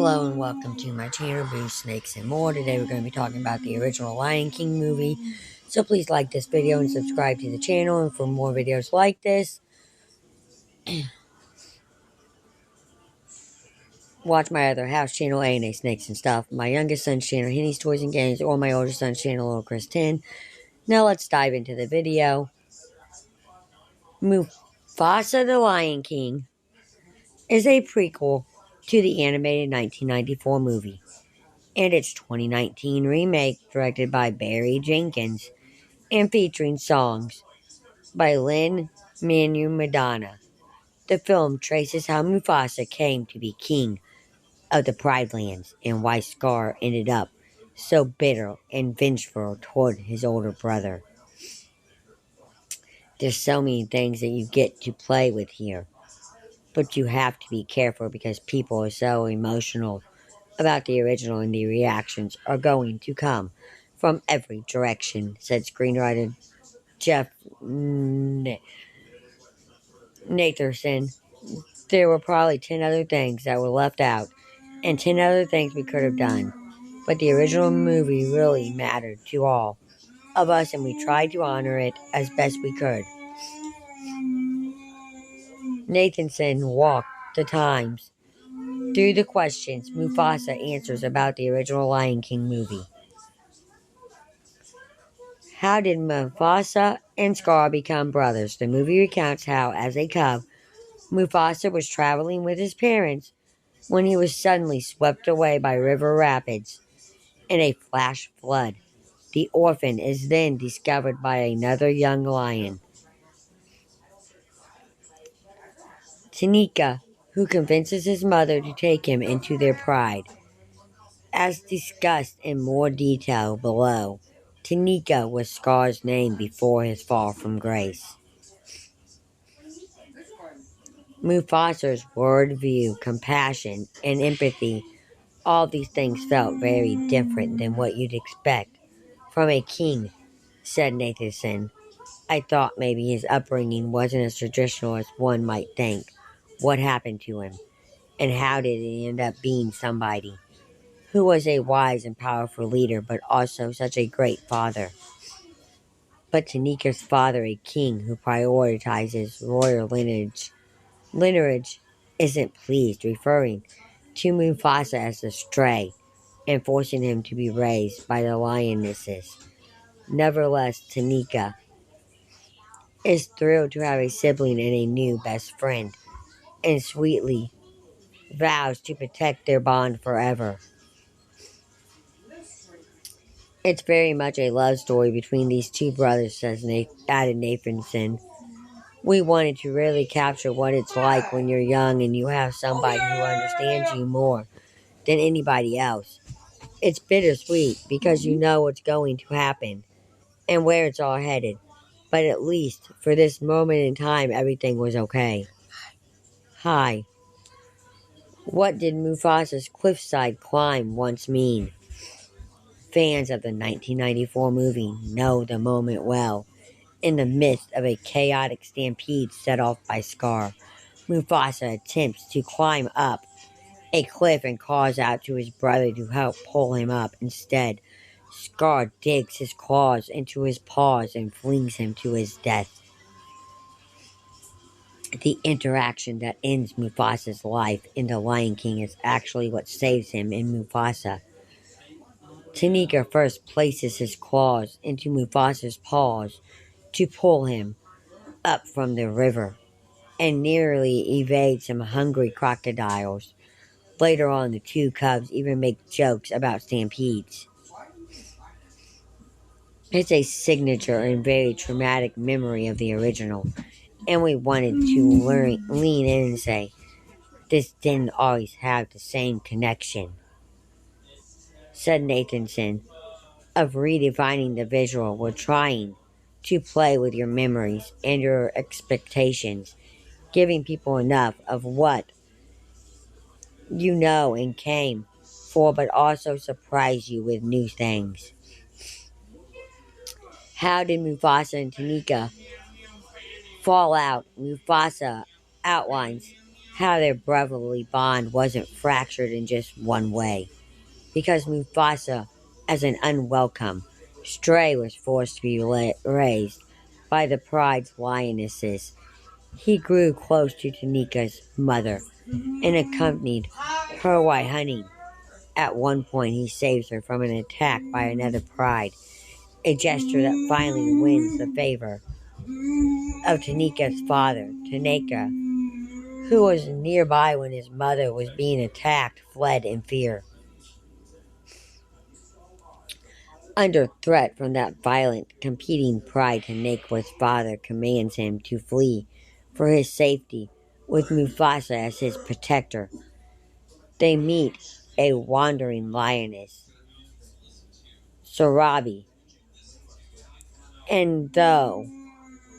Hello and welcome to my channel, Boo Snakes and More. Today we're going to be talking about the original Lion King movie. So please like this video and subscribe to the channel. And for more videos like this, watch my other house channel, A&A Snakes and Stuff. My youngest son's channel, Henny's Toys and Games, or my older son's channel, Little Chris 10. Now let's dive into the video. Mufasa the Lion King is a prequel to the animated 1994 movie and its 2019 remake directed by Barry Jenkins and featuring songs by Lin-Manuel Miranda. The film traces how Mufasa came to be king of the Pride Lands and why Scar ended up so bitter and vengeful toward his older brother. There's so many things that you get to play with here, but you have to be careful because people are so emotional about the original and the reactions are going to come from every direction, said screenwriter Jeff Nathanson. There were probably 10 other things that were left out, and 10 other things we could have done. But the original movie really mattered to all of us, and we tried to honor it as best we could. Nathanson walked the times through the questions Mufasa answers about the original Lion King movie. How did Mufasa and Scar become brothers? The movie recounts how, as a cub, Mufasa was traveling with his parents when he was suddenly swept away by river rapids in a flash flood. The orphan is then discovered by another young lion, Tanika, who convinces his mother to take him into their pride. As discussed in more detail below, Tanika was Scar's name before his fall from grace. Mufasa's worldview, compassion, and empathy, all these things felt very different than what you'd expect from a king, said Nathanson. I thought maybe his upbringing wasn't as traditional as one might think. What happened to him? And how did he end up being somebody who was a wise and powerful leader, but also such a great father? But Tanika's father, a king who prioritizes royal lineage isn't pleased, referring to Mufasa as a stray and forcing him to be raised by the lionesses. Nevertheless, Tanika is thrilled to have a sibling and a new best friend, and sweetly vows to protect their bond forever. It's very much a love story between these two brothers, added Nathanson. We wanted to really capture what it's like when you're young and you have somebody who understands you more than anybody else. It's bittersweet because you know what's going to happen and where it's all headed. But at least for this moment in time, everything was okay. Hi. What did Mufasa's cliffside climb once mean? Fans of the 1994 movie know the moment well. In the midst of a chaotic stampede set off by Scar, Mufasa attempts to climb up a cliff and calls out to his brother to help pull him up. Instead, Scar digs his claws into his paws and flings him to his death. The interaction that ends Mufasa's life in The Lion King is actually what saves him in Mufasa. Tanika first places his claws into Mufasa's paws to pull him up from the river and nearly evade some hungry crocodiles. Later on, the two cubs even make jokes about stampedes. It's a signature and very traumatic memory of the original, and we wanted to lean in and say, this didn't always have the same connection, said Nathanson. Of redefining the visual, we're trying to play with your memories and your expectations, giving people enough of what you know and came for, but also surprise you with new things. How did Mufasa and Tanika fall out? Mufasa outlines how their brotherly bond wasn't fractured in just one way. Because Mufasa, as an unwelcome stray, was forced to be raised by the pride's lionesses, he grew close to Tanika's mother and accompanied her while hunting. At one point, he saves her from an attack by another pride, a gesture that finally wins the favor of Tanika's father. Tanika, who was nearby when his mother was being attacked, fled in fear. Under threat from that violent, competing pride, Tanequa's father commands him to flee for his safety, with Mufasa as his protector. They meet a wandering lioness, Sarabi, and though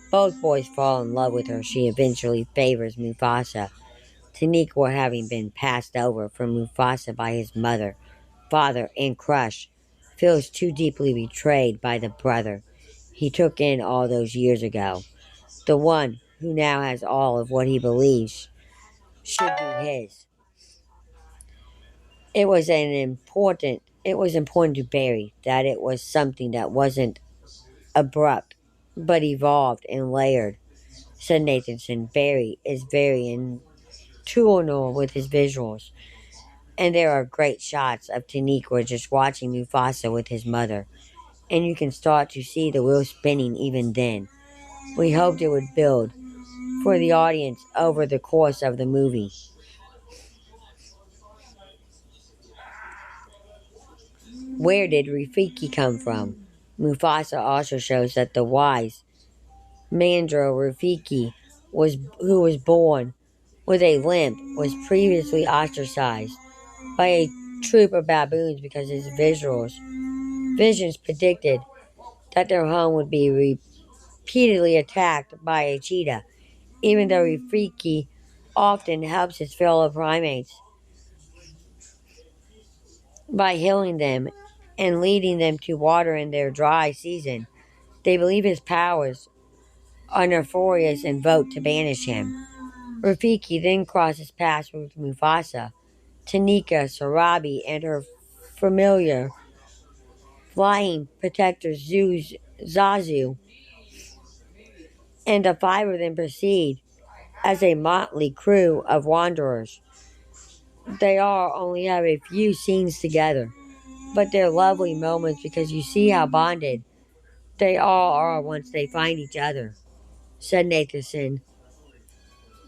both boys fall in love with her, she eventually favors Mufasa, Taniqua having been passed over from Mufasa by his mother, father, and crush, feels too deeply betrayed by the brother he took in all those years ago, the one who now has all of what he believes should be his. It was important to Barry that it was something that wasn't abrupt, but evolved and layered, said Nathanson. Barry is very intuitive with his visuals, and there are great shots of Taniqua just watching Mufasa with his mother, and you can start to see the wheel spinning even then. We hoped it would build for the audience over the course of the movie. Where did Rafiki come from? Mufasa also shows that the wise Mandro Rafiki who was born with a limp was previously ostracized by a troop of baboons because his visions predicted that their home would be repeatedly attacked by a cheetah, even though Rafiki often helps his fellow primates by healing them and leading them to water in their dry season. They believe his powers are nefarious and vote to banish him. Rafiki then crosses paths with Mufasa, Tanika, Sarabi, and her familiar flying protector Zazu, and the five of them proceed as a motley crew of wanderers. They all only have a few scenes together, but they're lovely moments because you see how bonded they all are once they find each other, said Nathanson.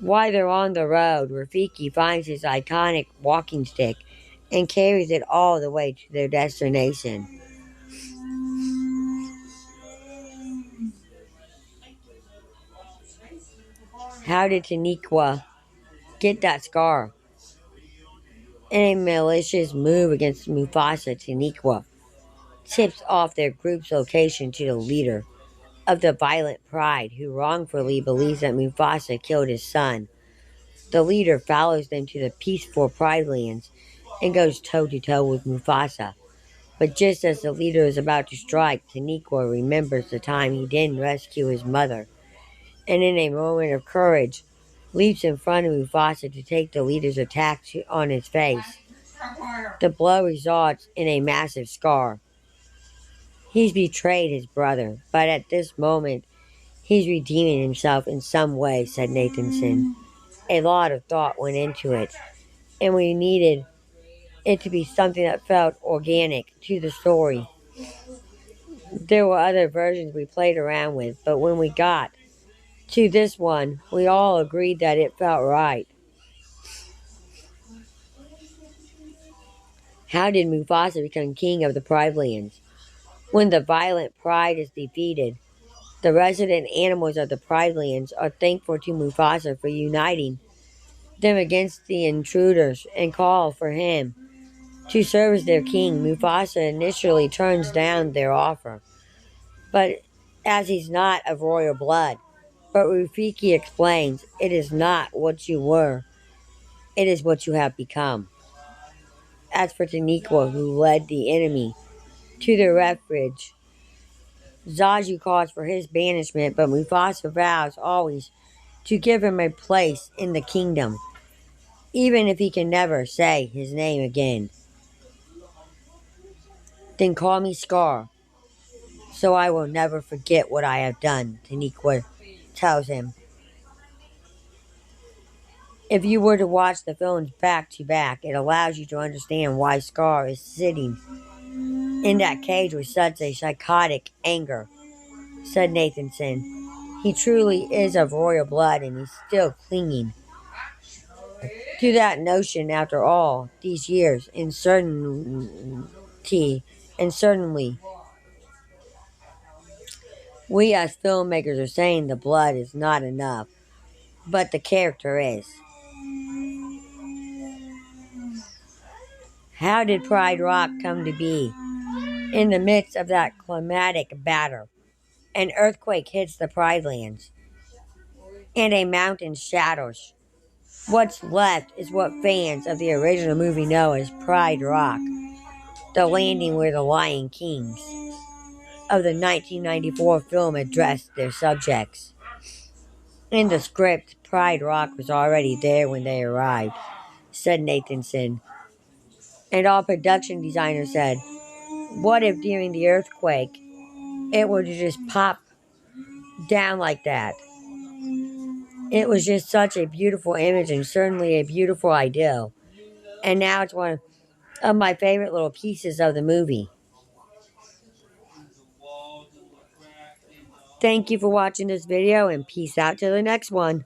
While they're on the road, Rafiki finds his iconic walking stick and carries it all the way to their destination. How did Taniqua get that scar? In a malicious move against Mufasa, Taniqua tips off their group's location to the leader of the violent pride, who wrongfully believes that Mufasa killed his son. The leader follows them to the peaceful Pride lands and goes toe to toe with Mufasa. But just as the leader is about to strike, Taniqua remembers the time he didn't rescue his mother, and in a moment of courage, leaps in front of Mufasa to take the leader's attack on his face. The blow results in a massive scar. He's betrayed his brother, but at this moment, he's redeeming himself in some way, said Nathanson. A lot of thought went into it, and we needed it to be something that felt organic to the story. There were other versions we played around with, but when we got to this one, we all agreed that it felt right. How did Mufasa become king of the Pride Lands? When the violent pride is defeated, the resident animals of the Pride Lands are thankful to Mufasa for uniting them against the intruders and call for him to serve as their king. Mufasa initially turns down their offer, but as he's not of royal blood. But Rafiki explains, it is not what you were, it is what you have become. As for Taniqua, who led the enemy to their refuge, Zazu calls for his banishment, but Mufasa vows always to give him a place in the kingdom. even if he can never say his name again. Then call me Scar, so I will never forget what I have done, Taniqua tells him. If you were to watch the films back to back, it allows you to understand why Scar is sitting in that cage with such a psychotic anger, said Nathanson. He truly is of royal blood and he's still clinging to that notion after all these years. And certainly, we as filmmakers are saying the blood is not enough, but the character is. How did Pride Rock come to be? In the midst of that climatic battle, an earthquake hits the Pride Lands, and a mountain shatters. What's left is what fans of the original movie know as Pride Rock, the landing where the Lion Kings of the 1994 film addressed their subjects. In the script, Pride Rock was already there when they arrived, said Nathanson. And all production designers said, what if during the earthquake it would just pop down like that? It was just such a beautiful image and certainly a beautiful idea. And now it's one of my favorite little pieces of the movie. Thank you for watching this video and peace out to the next one.